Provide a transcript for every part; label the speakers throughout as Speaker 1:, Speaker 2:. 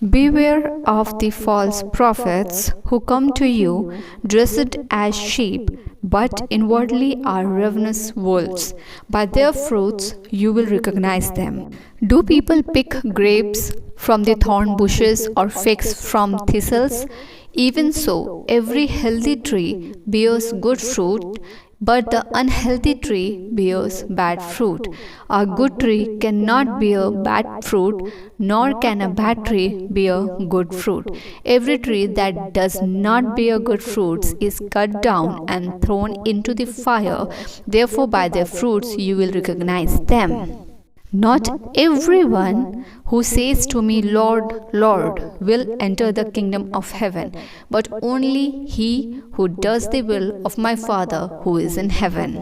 Speaker 1: Beware of the false prophets who come to you dressed as sheep, but inwardly are ravenous wolves. By their fruits you will recognize them. Do people pick grapes from the thorn bushes or figs from thistles? Even so, every healthy tree bears good fruit, but the unhealthy tree bears bad fruit. A good tree cannot bear bad fruit, nor can a bad tree bear good fruit. Every tree that does not bear good fruits is cut down and thrown into the fire. Therefore, by their fruits you will recognize them. Not everyone who says to me, Lord, Lord, will enter the kingdom of heaven, but only he who does the will of my Father who is in heaven.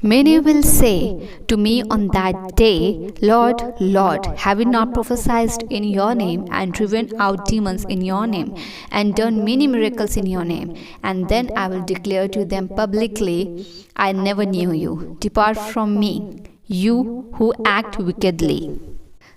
Speaker 1: Many will say to me on that day, Lord, Lord, have we not prophesied in your name, and driven out demons in your name, and done many miracles in your name? And then I will declare to them publicly, I never knew you. Depart from me, you who act wickedly.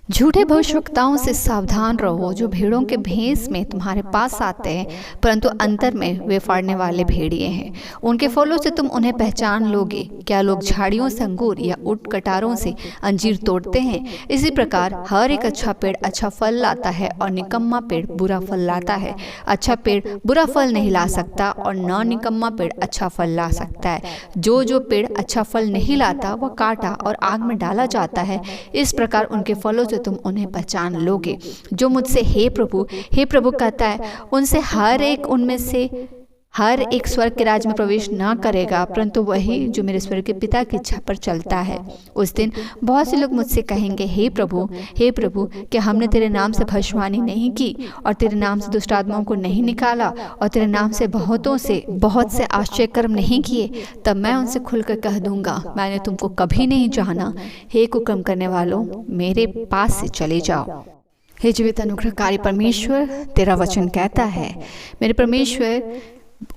Speaker 1: झूठे भविष्यवक्ताओं से सावधान रहो, जो भेड़ों के भेष में तुम्हारे पास आते हैं, परंतु अंतर में वे फाड़ने वाले भेड़िए हैं। उनके फलों से तुम उन्हें पहचान लोगे। क्या लोग झाड़ियों से अंगूर या ऊंट कटारों से अंजीर तोड़ते हैं? इसी प्रकार हर एक अच्छा पेड़ अच्छा फल लाता है और निकम्मा पेड़ बुरा फल लाता है। अच्छा पेड़ बुरा फल नहीं ला सकता और न निकम्मा पेड़ अच्छा फल ला सकता है। जो पेड़ अच्छा फल नहीं लाता वह काटा और आग में डाला जाता है। इस प्रकार उनके फलों से तुम उन्हें पहचान लोगे। जो मुझसे हे प्रभु कहता है, उनसे हर एक स्वर्ग के राज्य में प्रवेश न करेगा, परंतु वही जो मेरे स्वर्ग के पिता की इच्छा पर चलता है। उस दिन बहुत से लोग मुझसे कहेंगे, हे प्रभु, क्या हमने तेरे नाम से भविष्यवाणी नहीं की, और तेरे नाम से दुष्ट आत्माओं को नहीं निकाला, और तेरे नाम से बहुत से आश्चर्य कर्म नहीं किए? तब मैं उनसे खुलकर कह दूंगा, मैंने तुमको कभी नहीं जाना। हे कुकर्म करने वालों, मेरे पास से चले जाओ। हे जीवित अनुग्रहकारी परमेश्वर, तेरा वचन कहता है, मेरे परमेश्वर,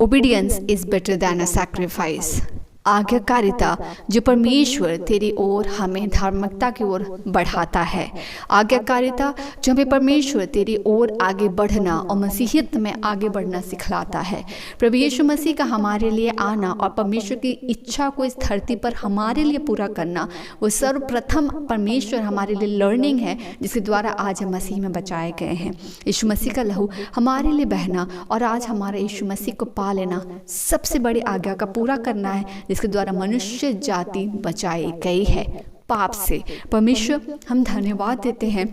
Speaker 1: obedience is better than a sacrifice. आज्ञाकारिता जो परमेश्वर तेरी ओर हमें धार्मिकता की ओर बढ़ाता है। आज्ञाकारिता जो हमें परमेश्वर तेरी ओर आगे बढ़ना और मसीहियत में आगे बढ़ना सिखलाता है। प्रभु यीशु मसीह का हमारे लिए आना और परमेश्वर की इच्छा को इस धरती पर हमारे लिए पूरा करना, वो सर्वप्रथम परमेश्वर हमारे लिए लर्निंग है, जिसके द्वारा आज हम मसीह में बचाए गए हैं। यीशु मसीह का लहू हमारे लिए बहना और आज हमारे यीशु मसीह को पा लेना सबसे बड़ी आज्ञा का पूरा करना है, जिसके द्वारा मनुष्य जाति बचाई गई है पाप से। परमेश्वर, हम धन्यवाद देते हैं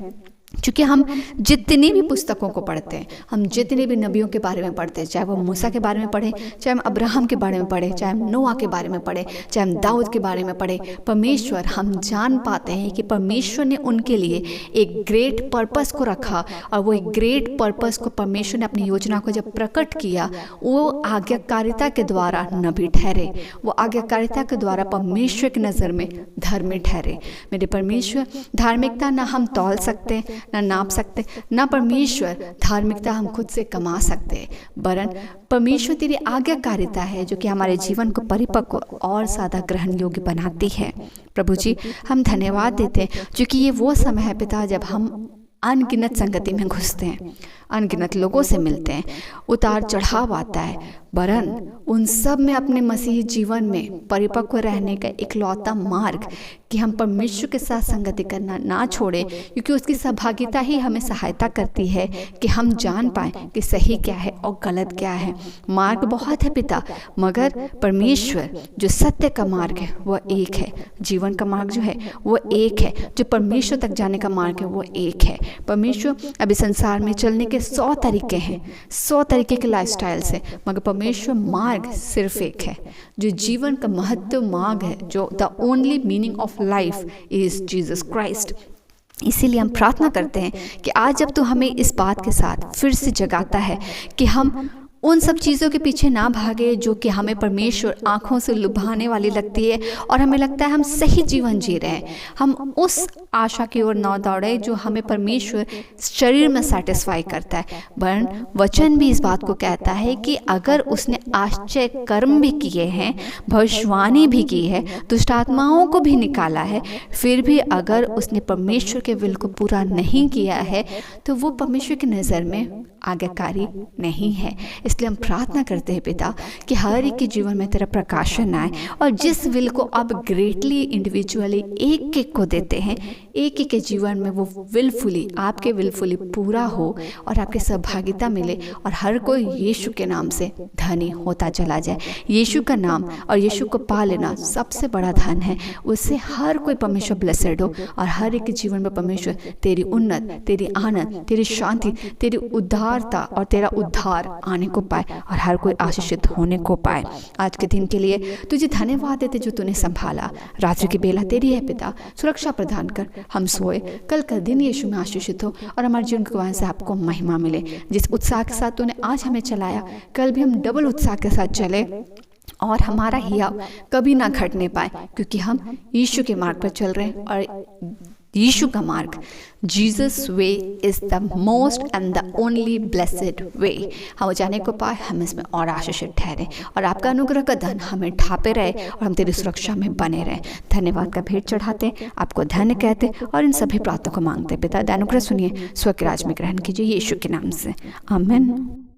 Speaker 1: क्योंकि हम जितनी भी पुस्तकों को पढ़ते हैं, हम जितने भी नबियों के बारे में पढ़ते हैं, चाहे वो मूसा के बारे में पढ़ें, चाहे हम अब्राहम के बारे में पढ़ें, चाहे हम नोआ के बारे में पढ़ें, चाहे हम दाऊद के बारे में पढ़ें, परमेश्वर, हम जान पाते हैं कि परमेश्वर ने उनके लिए एक ग्रेट पर्पस को रखा, और वो एक ग्रेट पर्पस को परमेश्वर ने अपनी योजना को जब प्रकट किया, वो आज्ञाकारिता के द्वारा नबी ठहरे, वो आज्ञाकारिता के द्वारा परमेश्वर की नज़र में धर्मी ठहरे। मेरे परमेश्वर, धार्मिकता ना हम तौल सकते, ना नाप सकते, ना परमेश्वर धार्मिकता हम खुद से कमा सकते, वरन परमेश्वर तेरी आज्ञाकारिता है जो कि हमारे जीवन को परिपक्व और ज़्यादा ग्रहण योग्य बनाती है। प्रभु जी, हम धन्यवाद देते हैं क्योंकि ये वो समय है पिता जब हम अनगिनत संगति में घुसते हैं, अनगिनत लोगों से मिलते हैं, उतार चढ़ाव आता है, वरन उन सब में अपने मसीही जीवन में परिपक्व रहने का इकलौता मार्ग कि हम परमेश्वर के साथ संगति करना ना छोड़ें, क्योंकि उसकी सहभागिता ही हमें सहायता करती है कि हम जान पाएँ कि सही क्या है और गलत क्या है। मार्ग बहुत है पिता, मगर परमेश्वर जो सत्य का मार्ग है वह एक है, जीवन का मार्ग जो है वो एक है, जो परमेश्वर तक जाने का मार्ग है वो एक है। परमेश्वर, अभी संसार में चलने के 100 तरीके हैं, 100 तरीके के लाइफस्टाइल से, मगर परमेश्वर मार्ग सिर्फ एक है, जो जीवन का महत्व मार्ग है, जो the only meaning of life is Jesus Christ. इसीलिए हम प्रार्थना करते हैं कि आज जब तू हमें इस बात के साथ फिर से जगाता है कि हम उन सब चीज़ों के पीछे ना भागे जो कि हमें परमेश्वर आँखों से लुभाने वाली लगती है और हमें लगता है हम सही जीवन जी रहे हैं। हम उस आशा की ओर ना दौड़े जो हमें परमेश्वर शरीर में सेटिस्फाई करता है, वरन वचन भी इस बात को कहता है कि अगर उसने आश्चर्य कर्म भी किए हैं, भविष्यवाणी भी की है, दुष्ट आत्माओं को भी निकाला है, फिर भी अगर उसने परमेश्वर के विल को पूरा नहीं किया है तो वो परमेश्वर की नज़र में आज्ञाकारी नहीं है। इसलिए हम प्रार्थना करते हैं पिता कि हर एक के जीवन में तेरा प्रकाशन आए और जिस विल को आप ग्रेटली इंडिविजुअली एक एक को देते हैं, एक एक के जीवन में वो विलफुली आपके विलफुली पूरा हो और आपके सहभागिता मिले और हर कोई यीशु के नाम से धनी होता चला जाए। यीशु का नाम और यीशु को पा लेना सबसे बड़ा धन है। उससे हर कोई परमेश्वर ब्लेसेड हो और हर एक के जीवन में परमेश्वर तेरी उन्नत, तेरी आनंद, तेरी शांति, तेरी उद्धारता और तेरा उद्धार आने को पाए और हर कोई आशीषित होने को पाए। आज के दिन के लिए तुझे धन्यवाद देते जो तूने संभाला। रात्रि की बेला तेरी है पिता, सुरक्षा प्रदान कर, हम सोए कल का दिन यीशु में आशीषित हो और हमारे जीवन के वजह से आपको महिमा मिले। जिस उत्साह के साथ तूने आज हमें चलाया, कल भी हम डबल उत्साह के साथ चले और हमारा हिया कभी ना घटने पाए, क्योंकि हम यीशु के मार्ग पर चल रहे हैं और यीशु का मार्ग, Jesus way is the most and the only blessed way, हम जाने को पाए, हम इसमें और आशीषित ठहरे और आपका अनुग्रह का धन हमें ढापे रहे और हम तेरी सुरक्षा में बने रहे। धन्यवाद का भेंट चढ़ाते, आपको धन्य कहते और इन सभी प्रार्थना को मांगते। पिता अनुग्रह सुनिए, स्व के राज में ग्रहण कीजिए यीशु के नाम से, आमीन।